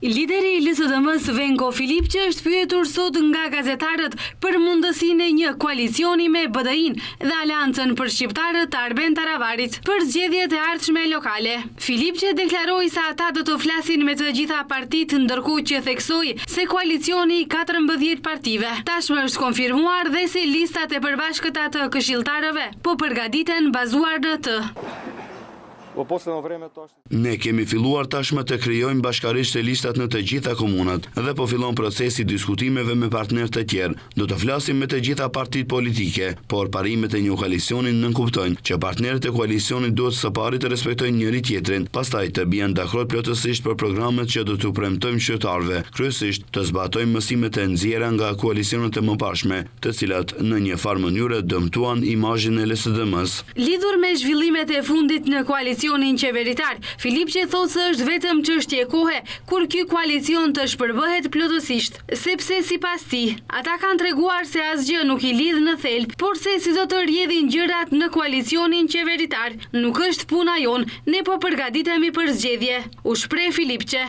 Lideri i LSDM-s Venko Filipçe është pyetur sot nga gazetarët për mundësinë e një koalicioni me BDI-n dhe Aleancën për Shqiptarët të Arben Taravarit për zgjedhjet e ardhshme lokale. Filipçe deklaroi se ata do të flasin me të gjitha partitë, ndërkohë që theksoi se koalicioni i 14 partive tashmë është konfirmuar dhe se listat e përbashkëta të këshilltarëve po përgatiten bazuar në të. Ne kemi filluar tashmë të krijojmë bashkarisht listat në të gjitha komunat dhe po fillon procesi diskutimeve me partnerë të tjerë. Do të flasim me të gjitha partitë politike, por parimet e një koalicioni nënkuptojnë që partnerët e koalicionit duhet së pari të respektojnë njëri tjetrin, pastaj të bien dakord plotësisht për programet që do t'u premtojmë qytetarëve, kryesisht të zbatojmë mësimet e nxjerra nga koalicionet e mëparshme, të cilat në një farë mënyrë dëmtuan imazhin e LSDM-s. Lidhur me zhvillimet e fundit në koalicionin qeveritar, Filipçe thotë se është vetëm çështje kohe kur ky koalicion të shpërbëhet plotësisht, sepse sipas tij, ata kanë treguar se asgjë nuk i lidh në thelb, por se si do të rrjedhin gjërat në koalicionin qeveritar, nuk është puna jon, ne po përgatitemi për zgjedhje, u shpreh Filipçe.